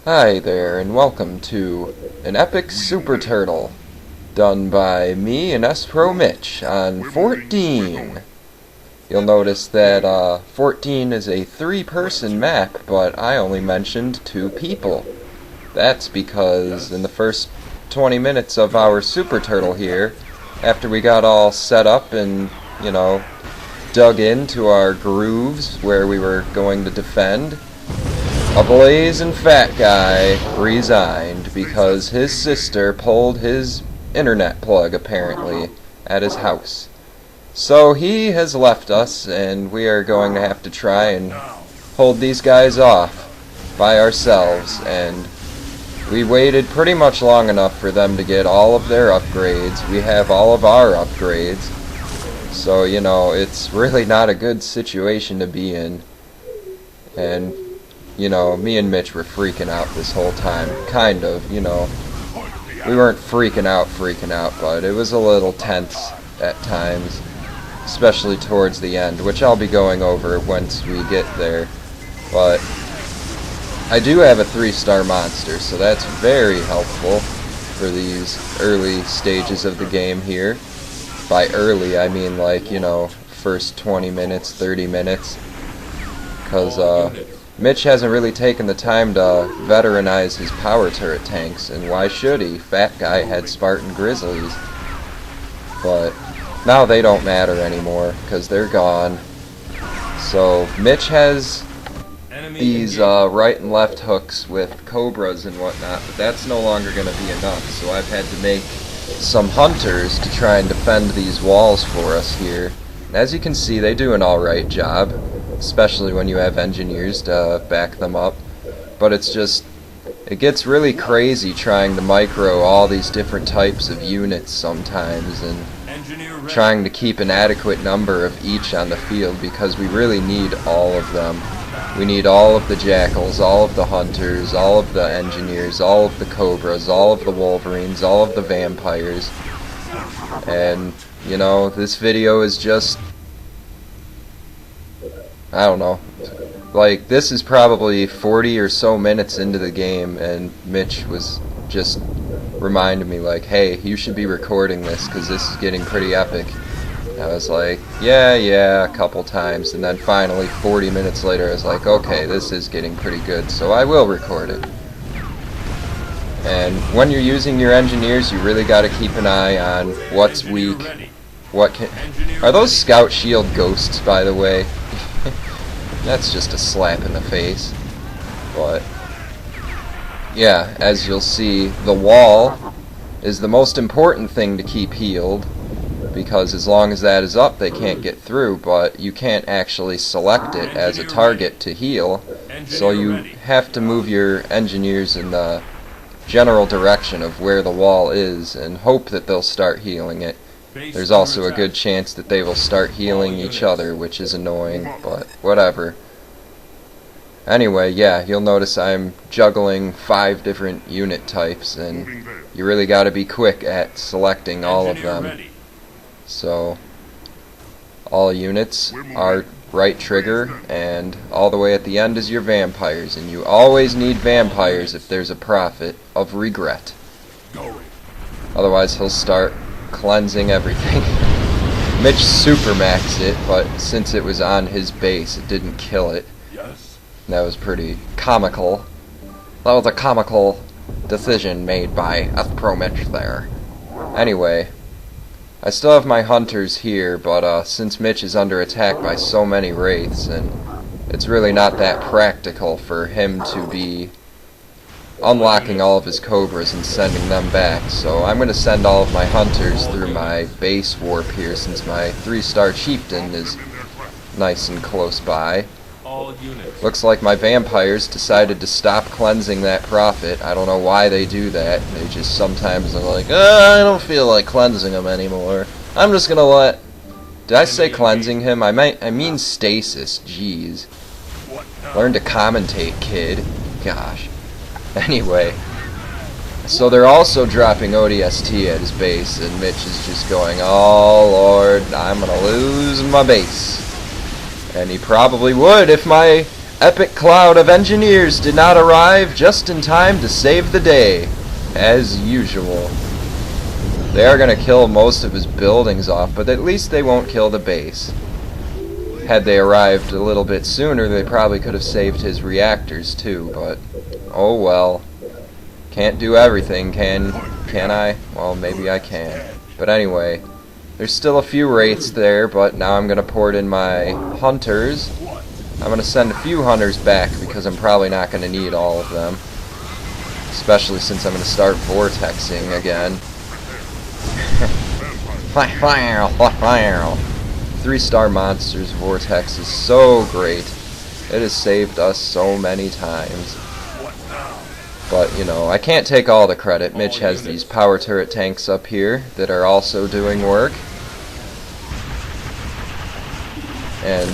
Hi there, and welcome to an epic super turtle done by me and S-Pro Mitch on Fort Deen. You'll notice that Fort Deen is a 3-person map, but I only mentioned 2 people. That's because in the first 20 minutes of our super turtle here, after we got all set up and, dug into our grooves where we were going to defend, a blazing Fatguy resigned because his sister pulled his internet plug, apparently, at his house. So he has left us, and we are going to have to try and hold these guys off by ourselves, and we waited pretty much long enough for them to get all of their upgrades. We have all of our upgrades, so, it's really not a good situation to be in. And me and Mitch were freaking out this whole time. Kind of, We weren't freaking out, but it was a little tense at times, especially towards the end, which I'll be going over once we get there. But I do have a 3-star monster, so that's very helpful for these early stages of the game here. By early, I mean first 20 minutes, 30 minutes. Because, Mitch hasn't really taken the time to veteranize his power turret tanks, and why should he? Fatguy had Spartan Grizzlies. But now they don't matter anymore, because they're gone. So Mitch has these right and left hooks with cobras and whatnot, but that's no longer going to be enough, so I've had to make some hunters to try and defend these walls for us here. And as you can see, they do an alright job, especially when you have engineers to back them up. But it gets really crazy trying to micro all these different types of units sometimes, and trying to keep an adequate number of each on the field, because we really need all of them. We need all of the jackals, all of the hunters, all of the engineers, all of the cobras, all of the wolverines, all of the vampires. And, this video is just, I don't know, this is probably 40 or so minutes into the game, and Mitch was just reminded me, hey, you should be recording this, because this is getting pretty epic. I was like, yeah, a couple times, and then finally, 40 minutes later, I was like, okay, this is getting pretty good, so I will record it. And when you're using your engineers, you really got to keep an eye on what's weak, Are those scout shield ghosts, by the way? That's just a slap in the face. But yeah, as you'll see, the wall is the most important thing to keep healed, because as long as that is up, they can't get through, but you can't actually select it as a target to heal, so you have to move your engineers in the general direction of where the wall is and hope that they'll start healing it. There's also a good chance that they will start healing each other, which is annoying, but whatever. Anyway, yeah, you'll notice I'm juggling 5 different unit types, and you really got to be quick at selecting all of them. So, all units are right trigger, and all the way at the end is your vampires, and you always need vampires if there's a prophet of regret. Otherwise he'll start cleansing everything. Mitch supermaxed it, but since it was on his base, it didn't kill it. That was pretty comical. That was a comical decision made by S-Pro Mitch there. Anyway, I still have my hunters here, but since Mitch is under attack by so many wraiths, and it's really not that practical for him to be unlocking all of his cobras and sending them back, so I'm going to send all of my hunters through my base warp here, since my 3-star chieftain is nice and close by. Looks like my vampires decided to stop cleansing that prophet. I don't know why they do that. They just sometimes are like, I don't feel like cleansing him anymore. I'm just gonna let... Did I say cleansing him? I mean stasis. Jeez. Learn to commentate, kid. Gosh. Anyway. So they're also dropping ODST at his base, and Mitch is just going, oh lord, I'm gonna lose my base. And he probably would if my epic cloud of engineers did not arrive just in time to save the day, as usual. They are going to kill most of his buildings off, but at least they won't kill the base. Had they arrived a little bit sooner, they probably could have saved his reactors too, but oh well. Can't do everything, can I? Well, maybe I can. But anyway, there's still a few wraiths there, but now I'm going to port in my hunters. I'm going to send a few hunters back because I'm probably not going to need all of them. Especially since I'm going to start vortexing again. 3-star monsters vortex is so great. It has saved us so many times. But, you know, I can't take all the credit. Mitch has these power turret tanks up here that are also doing work. And,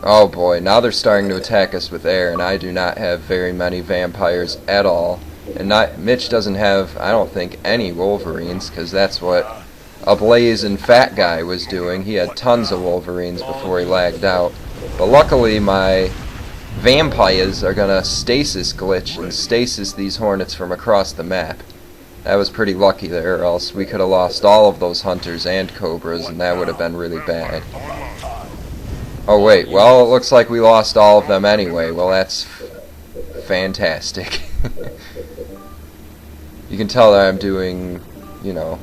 oh boy, now they're starting to attack us with air, and I do not have very many vampires at all. And Mitch doesn't have, I don't think, any Wolverines, because that's what Ablaze and Fatguy was doing. He had tons of Wolverines before he lagged out. But luckily, my vampires are gonna stasis glitch and stasis these hornets from across the map. That was pretty lucky there, or else we could have lost all of those hunters and cobras, and that would have been really bad. Oh wait, well, it looks like we lost all of them anyway. Well, that's fantastic. You can tell that I'm doing, you know,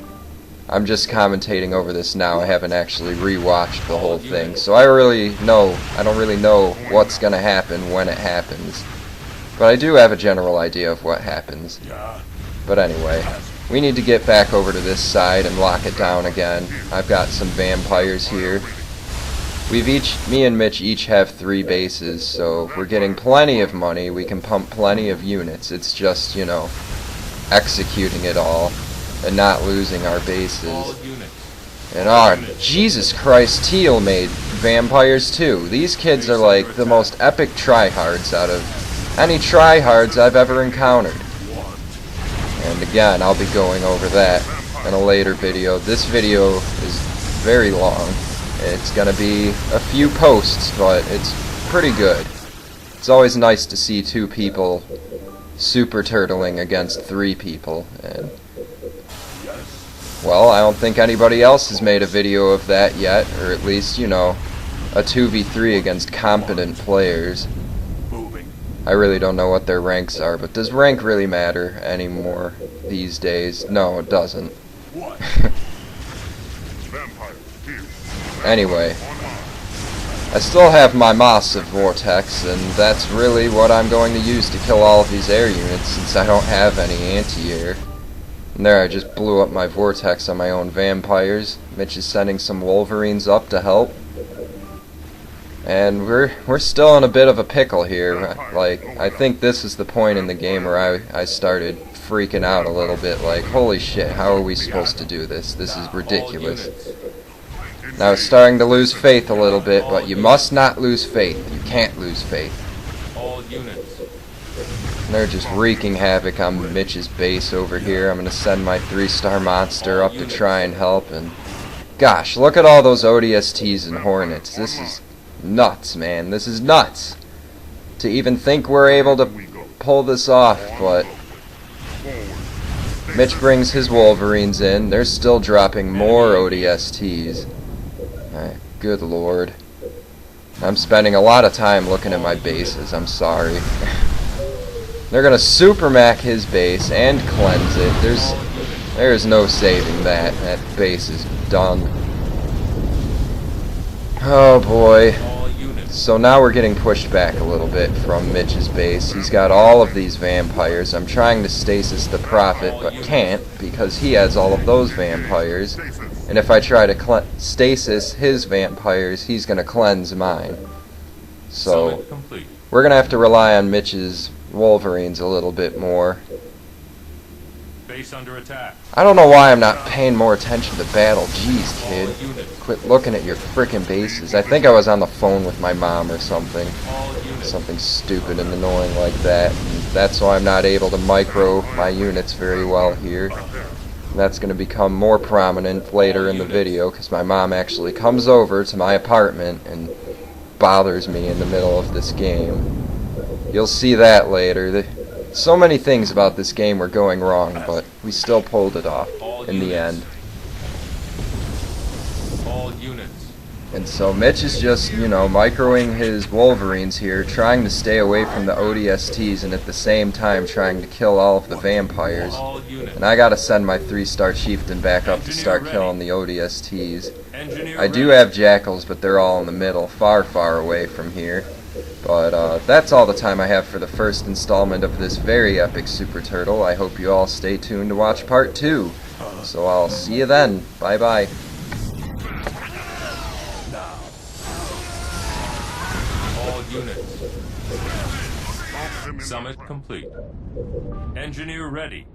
I'm just commentating over this now. I haven't actually rewatched the whole thing, so I don't really know what's gonna happen when it happens. But I do have a general idea of what happens. But anyway, we need to get back over to this side and lock it down again. I've got some vampires here. Me and Mitch each have 3 bases, so we're getting plenty of money. We can pump plenty of units. It's just, you know, executing it all and not losing our bases. And Jesus Christ, Teal made vampires too. These kids are like the most epic tryhards out of any tryhards I've ever encountered. And again, I'll be going over that in a later video. This video is very long. It's gonna be a few posts, but it's pretty good. It's always nice to see 2 people super turtling against 3 people, and well, I don't think anybody else has made a video of that yet, or at least, you know, a 2v3 against competent players. I really don't know what their ranks are, but does rank really matter anymore these days? No, it doesn't. Anyway, I still have my massive vortex, and that's really what I'm going to use to kill all of these air units since I don't have any anti-air. And there, I just blew up my vortex on my own vampires. Mitch is sending some Wolverines up to help. And we're still in a bit of a pickle here. Like, I think this is the point in the game where I started freaking out a little bit, like, holy shit, how are we supposed to do this? This is ridiculous. Now it's starting to lose faith a little bit, but you must not lose faith. You can't lose faith. And they're just wreaking havoc on Mitch's base over here. I'm going to send my 3-star monster up to try and help. And gosh, look at all those ODSTs and Hornets. This is nuts, man. This is nuts. To even think we're able to pull this off, but Mitch brings his Wolverines in. They're still dropping more ODSTs. Good lord. I'm spending a lot of time looking at my bases. I'm sorry. They're gonna supermac his base and cleanse it. There's no saving that. That base is done. Oh boy. So now we're getting pushed back a little bit from Mitch's base. He's got all of these vampires. I'm trying to stasis the Prophet, but can't because he has all of those vampires. And if I try to stasis his vampires, he's going to cleanse mine. So we're going to have to rely on Mitch's Wolverines a little bit more. Base under attack. I don't know why I'm not paying more attention to battle. Jeez, kid. Quit looking at your frickin' bases. I think I was on the phone with my mom or something. Something stupid and annoying like that. And that's why I'm not able to micro my units very well here. And that's going to become more prominent later in the video because my mom actually comes over to my apartment and bothers me in the middle of this game. You'll see that later. So many things about this game were going wrong, but we still pulled it off in the end. All units. And so Mitch is just, microing his Wolverines here, trying to stay away from the ODSTs and at the same time trying to kill all of the vampires. All units. And I gotta send my 3-star chieftain back up to start killing the ODSTs. Engineer I do ready. have jackals, but they're all in the middle, far, far away from here. But that's all the time I have for the first installment of this very epic Super Turtle. I hope you all stay tuned to watch part 2. So I'll see you then. Bye-bye. All units. Summit complete. Engineer ready.